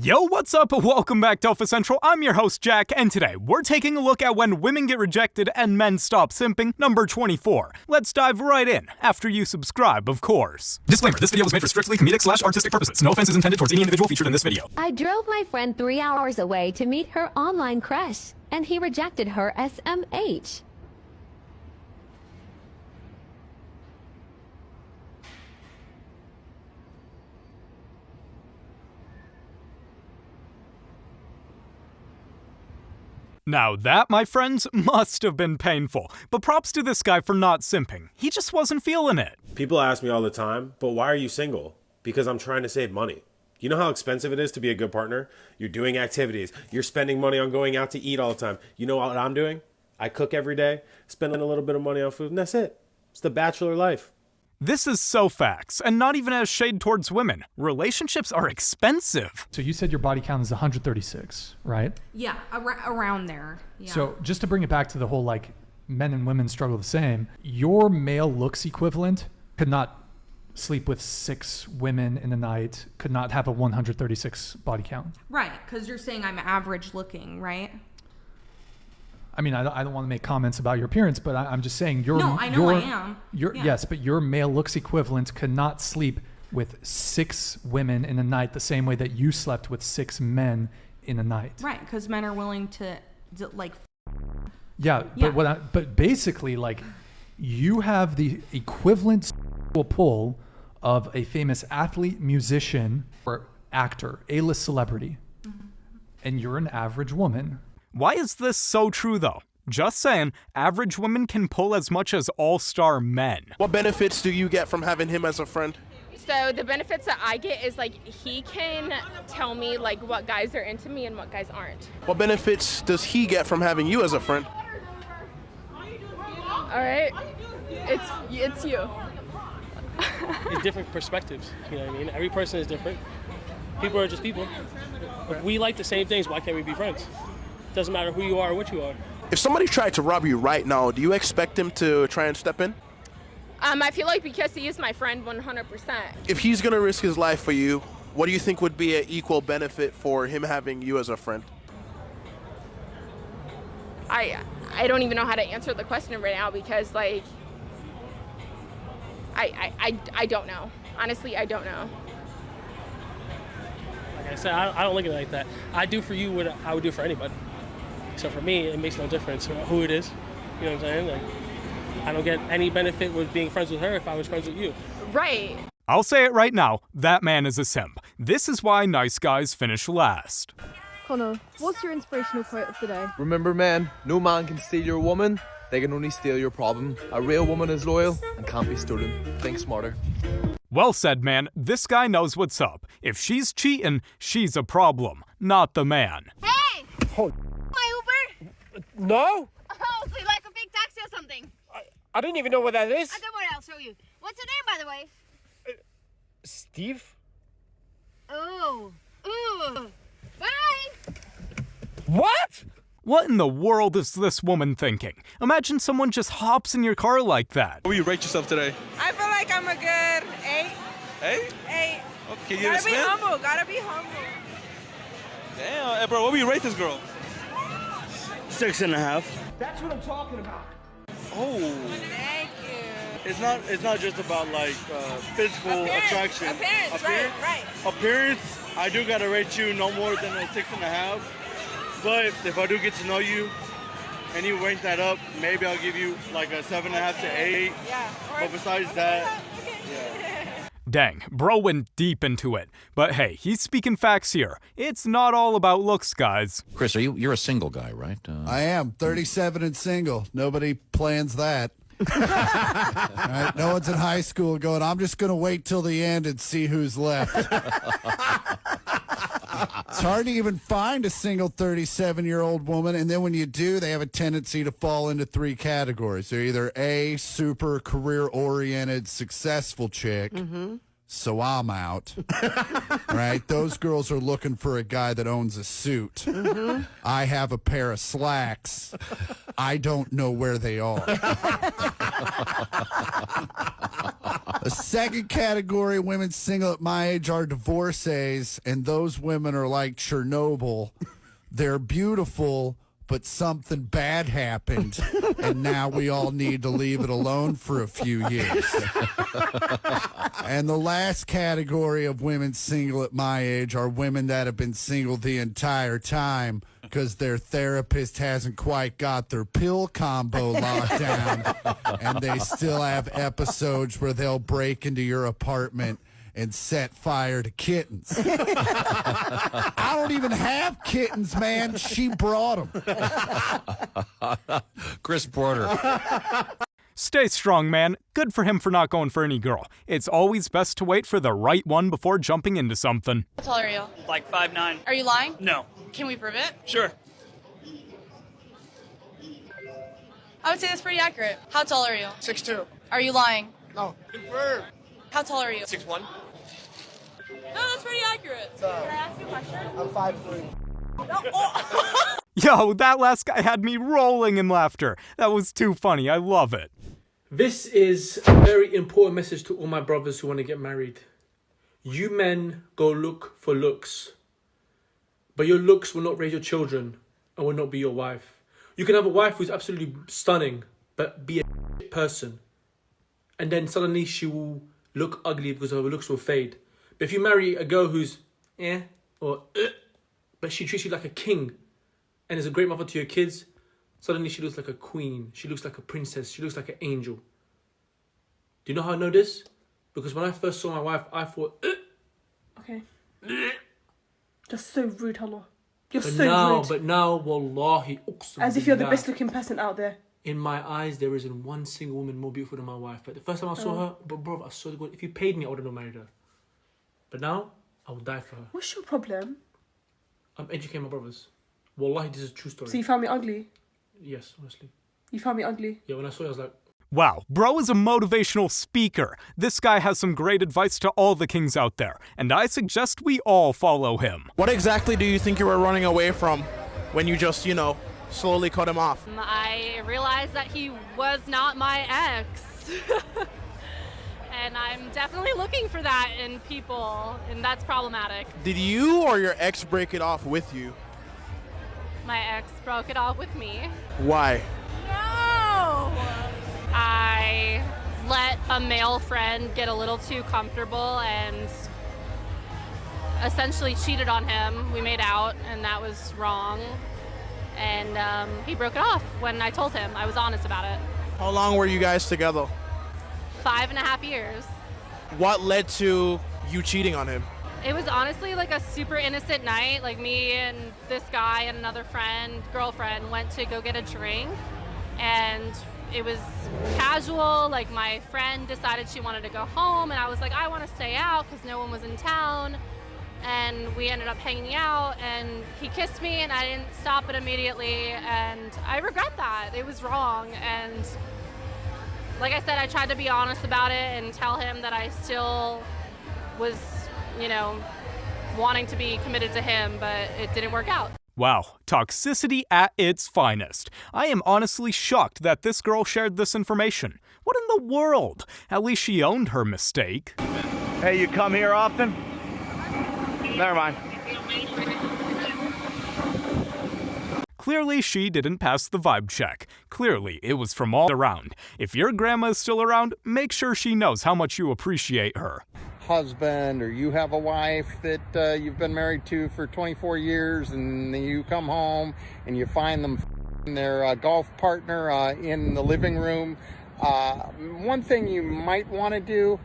Yo, what's up? Welcome back to Alpha Central. I'm your host, Jack, and today we're taking a look at when women get rejected and men stop simping, number 24. Let's dive right in, after you subscribe, of course. Disclaimer, this video was made for strictly comedic/artistic purposes. No offense is intended towards any individual featured in this video. I drove my friend 3 hours away to meet her online crush, and he rejected her SMH. Now that, my friends, must have been painful, but props to this guy for not simping. He just wasn't feeling it. People ask me all the time, but why are you single? Because I'm trying to save money. You know how expensive it is to be a good partner? You're doing activities. You're spending money on going out to eat all the time. You know what I'm doing? I cook every day, spending a little bit of money on food, and that's it. It's the bachelor life. This is so facts, and not even as shade towards women. Relationships are expensive. So you said your body count is 136, right? Yeah, around there. Yeah. So just to bring it back to the whole like men and women struggle the same, your male looks equivalent could not sleep with 6 women in a night, could not have a 136 body count. Right, because you're saying I'm average looking, right? I mean, I don't want to make comments about your appearance, but I'm just saying No, I know I am. Yeah. Yes, but your male looks equivalent could not sleep with 6 women in a night the same way that you slept with 6 men in a night. Right, because men are willing to like. Yeah, but basically, like, you have the equivalent pull of a famous athlete, musician, or actor, A-list celebrity, and you're an average woman. Why is this so true, though? Just saying, average women can pull as much as all-star men. What benefits do you get from having him as a friend? So the benefits that I get is like he can tell me like what guys are into me and what guys aren't. What benefits does he get from having you as a friend? All right, it's you. It's different perspectives, you know what I mean? Every person is different. People are just people. If we like the same things, why can't we be friends? Doesn't matter who you are or what you are. If somebody tried to rob you right now, do you expect him to try and step in? I feel like because he is my friend 100%. If he's gonna risk his life for you, what do you think would be an equal benefit for him having you as a friend? I don't even know how to answer the question right now because like I don't know. Honestly, I don't know. Like I said, I don't look at it like that. I do for you what I would do for anybody. So for me, it makes no difference who it is. You know what I'm saying? Like, I don't get any benefit with being friends with her if I was friends with you. Right. I'll say it right now, that man is a simp. This is why nice guys finish last. Connor, what's your inspirational quote of the day? Remember, men, no man can steal your woman. They can only steal your problem. A real woman is loyal and can't be stolen. Think smarter. Well said, man. This guy knows what's up. If she's cheating, she's a problem, not the man. Hey! Oh, my Uber? no? Oh, so you like a big taxi or something? I don't even know what that is. Don't worry, I'll show you. What's your name, by the way? Steve? Oh. Ooh. Bye! What? What in the world is this woman thinking? Imagine someone just hops in your car like that. How will you rate yourself today? I feel like I'm a good 8. 8? 8. Okay, gotta be humble, gotta be humble. Damn, hey, bro, what will you rate this girl? 6.5. That's what I'm talking about. Oh. Thank you. It's not just about like physical attraction. Appearance, right. Appearance, I do gotta rate you no more than a 6.5. But if I do get to know you and you rank that up, maybe I'll give you like a 7.5 to 8. Yeah. But besides that, yeah. Dang, bro went deep into it. But hey, he's speaking facts here. It's not all about looks, guys. Chris, you're a single guy, right? I am, 37 and single. Nobody plans that. Right? No one's in high school going, I'm just going to wait till the end and see who's left. It's hard to even find a single 37-year-old woman, and then when you do, they have a tendency to fall into 3 categories. They're either A, super career-oriented, successful chick, so I'm out. Right? Those girls are looking for a guy that owns a suit. I have a pair of slacks. I don't know where they are. The second category of women single at my age are divorcees, and those women are like Chernobyl. They're beautiful, but something bad happened, and now we all need to leave it alone for a few years. And the last category of women single at my age are women that have been single the entire time because their therapist hasn't quite got their pill combo locked down, and they still have episodes where they'll break into your apartment and set fire to kittens. I don't even have kittens, man. She brought them. Chris Porter. Stay strong, man. Good for him for not going for any girl. It's always best to wait for the right one before jumping into something. How tall are you? Like 5'9". Are you lying? No. Can we prove it? Sure. I would say that's pretty accurate. How tall are you? 6'2". Are you lying? No. Confirm. How tall are you? 6'1". No, that's pretty accurate. Can I ask you a question? I'm 5'3". Yo, that last guy had me rolling in laughter. That was too funny. I love it. This is a very important message to all my brothers who want to get married. You men go look for looks, but your looks will not raise your children and will not be your wife. You can have a wife who's absolutely stunning, but be a person. And then suddenly she will look ugly because her looks will fade. But if you marry a girl who's but she treats you like a king and is a great mother to your kids, suddenly she looks like a queen. She looks like a princess. She looks like an angel. Do you know how I know this? Because when I first saw my wife, I thought, Okay. Just so rude, Hannah. You're so rude. But now, wallahi, as if you're the best looking person out there. In my eyes, there isn't one single woman more beautiful than my wife. But the first time I saw her, bro, I saw the good. If you paid me, I would have not married her. But now, I will die for her. What's your problem? I'm educating my brothers. Wallahi, this is a true story. So you found me ugly? Yes, honestly. You found me ugly? Yeah, when I saw it, I was like... Wow, bro is a motivational speaker. This guy has some great advice to all the kings out there, and I suggest we all follow him. What exactly do you think you were running away from when you just, slowly cut him off? I realized that he was not my ex. And I'm definitely looking for that in people, and that's problematic. Did you or your ex break it off with you? My ex broke it off with me. Why? No! I let a male friend get a little too comfortable and essentially cheated on him. We made out, and that was wrong. And he broke it off when I told him. I was honest about it. How long were you guys together? 5.5 years. What led to you cheating on him? It was honestly like a super innocent night. Like me and this guy and another girlfriend went to go get a drink, and it was casual. Like my friend decided she wanted to go home, and I was like, I want to stay out because no one was in town. And we ended up hanging out, and he kissed me, and I didn't stop it immediately, and I regret that. It was wrong, and like I said, I tried to be honest about it and tell him that I still was, wanting to be committed to him, but it didn't work out. Wow, toxicity at its finest. I am honestly shocked that this girl shared this information. What in the world? At least she owned her mistake. Hey, you come here often? Never mind. Clearly, she didn't pass the vibe check. Clearly, it was from all around. If your grandma is still around, make sure she knows how much you appreciate her. Husband, or you have a wife that you've been married to for 24 years, and you come home and you find them their golf partner in the living room. One thing you might want to do,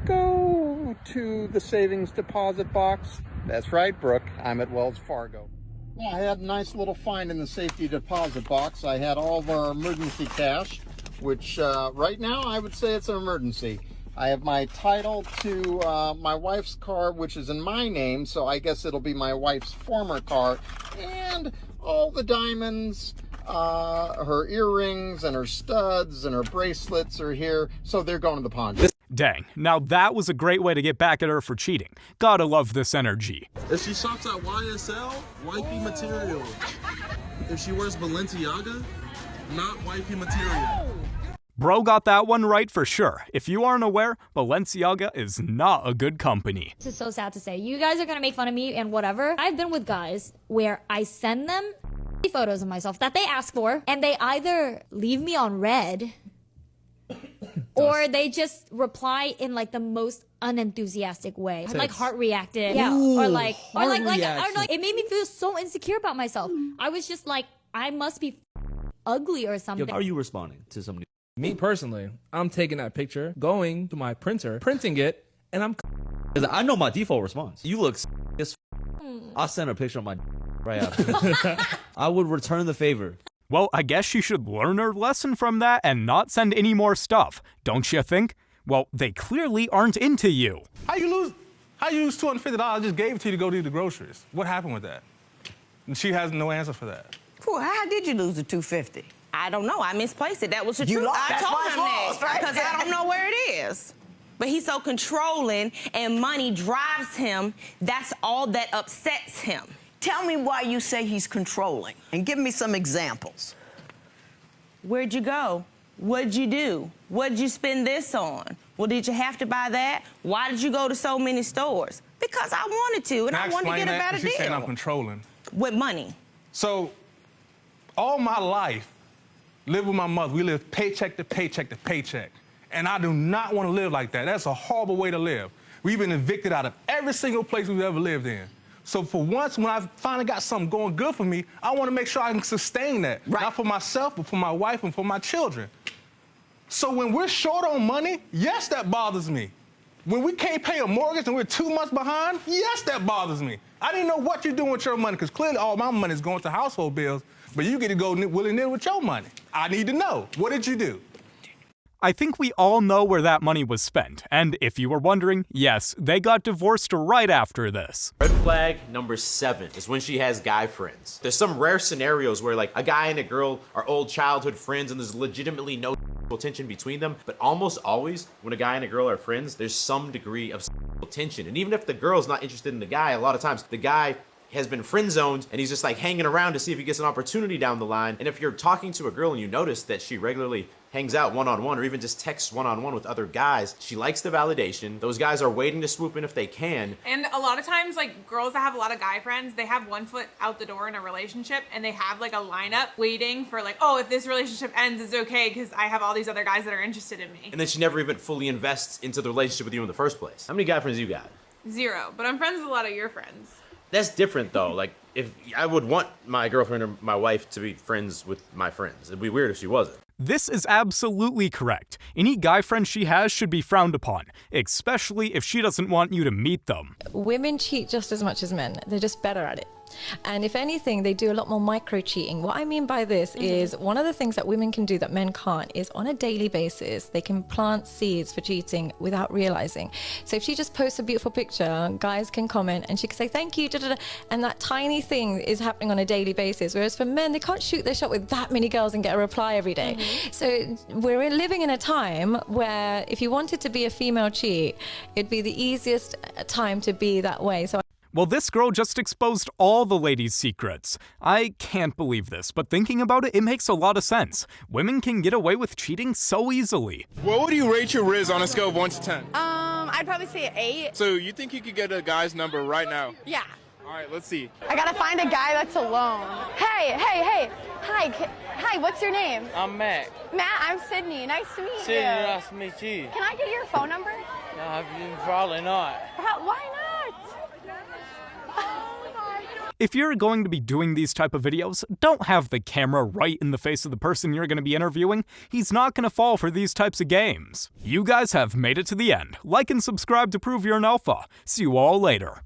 go to the savings deposit box. That's right, Brooke. I'm at Wells Fargo. Yeah, I had a nice little find in the safety deposit box. I had all of our emergency cash, which right now I would say it's an emergency. I have my title to my wife's car, which is in my name, so I guess it'll be my wife's former car, and all the diamonds, her earrings and her studs and her bracelets are here, so they're going to the pawn shop. Dang, now that was a great way to get back at her for cheating. Gotta love this energy. If she shops at YSL, wifey material. If she wears Balenciaga, not wifey material. Bro got that one right for sure. If you aren't aware, Balenciaga is not a good company. This is so sad to say. You guys are gonna make fun of me and whatever. I've been with guys where I send them photos of myself that they ask for, and they either leave me on red or they just reply in like the most unenthusiastic way. Like heart reacted. Yeah. Ooh, or like I don't know, reaction. it made me feel so insecure about myself. I was just like, I must be ugly or something. How are you responding to somebody? Me personally, I'm taking that picture, going to my printer, printing it, and I'm because I know my default response. You look as I'll send a picture of my right after. I would return the favor. Well, I guess she should learn her lesson from that and not send any more stuff, don't you think? Well, they clearly aren't into you. How you lose $250? I just gave it to you to go do the groceries. What happened with that? And she has no answer for that. Well, how did you lose the $250? I don't know. I misplaced it. That was the You truth. lost. I That's told why him it's that lost, right? because I don't know where it is. But he's so controlling and money drives him. That's all that upsets him. Tell me why you say he's controlling, and give me some examples. Where'd you go? What'd you do? What'd you spend this on? Well, did you have to buy that? Why did you go to so many stores? Because I wanted to, and I wanted to get a better She's saying I'm deal. controlling. With money. So, all my life, live with my mother. We live paycheck to paycheck to paycheck. And I do not want to live like that. That's a horrible way to live. We've been evicted out of every single place we've ever lived in. So for once, when I finally got something going good for me, I want to make sure I can sustain that. Right. Not for myself, but for my wife and for my children. So when we're short on money, yes, that bothers me. When we can't pay a mortgage and we're 2 months behind, yes, that bothers me. I didn't know what you're doing with your money, because clearly all my money is going to household bills, but you get to go willy-nilly with your money. I need to know, what did you do? I think we all know where that money was spent, and if you were wondering, yes, they got divorced right after this. Red flag number 7 is when she has guy friends. There's some rare scenarios where like a guy and a girl are old childhood friends and there's legitimately no tension between them, but almost always when a guy and a girl are friends, there's some degree of tension. And even if the girl's not interested in the guy, a lot of times the guy has been friend zoned and he's just like hanging around to see if he gets an opportunity down the line. And if you're talking to a girl and you notice that she regularly hangs out one-on-one or even just texts one-on-one with other guys, she likes the validation. Those guys are waiting to swoop in if they can. And a lot of times, like, girls that have a lot of guy friends, they have one foot out the door in a relationship and they have like a lineup waiting for like, oh, if this relationship ends, it's okay because I have all these other guys that are interested in me. And then she never even fully invests into the relationship with you in the first place. How many guy friends you got? 0, but I'm friends with a lot of your friends. That's different though. Like, if I would want my girlfriend or my wife to be friends with my friends. It'd be weird if she wasn't. This is absolutely correct. Any guy friend she has should be frowned upon, especially if she doesn't want you to meet them. Women cheat just as much as men. They're just better at it. And if anything, they do a lot more micro cheating. What I mean by this is one of the things that women can do that men can't is on a daily basis, they can plant seeds for cheating without realizing. So if she just posts a beautiful picture, guys can comment and she can say, thank you, da, da, da, and that tiny thing is happening on a daily basis. Whereas for men, they can't shoot their shot with that many girls and get a reply every day. So we're living in a time where if you wanted to be a female cheat, it'd be the easiest time to be that way. So well, this girl just exposed all the ladies' secrets. I can't believe this, but thinking about it, it makes a lot of sense. Women can get away with cheating so easily. What would you rate your Riz on a scale of 1 to 10? I'd probably say 8. So you think you could get a guy's number right now? Yeah. All right, let's see. I gotta find a guy that's alone. Hey. Hi, what's your name? I'm Matt. Matt, I'm Sydney. Nice to meet you. Sydney, nice to meet you. Can I get your phone number? No, probably not. Why not? If you're going to be doing these type of videos, don't have the camera right in the face of the person you're going to be interviewing. He's not going to fall for these types of games. You guys have made it to the end. Like and subscribe to prove you're an alpha. See you all later.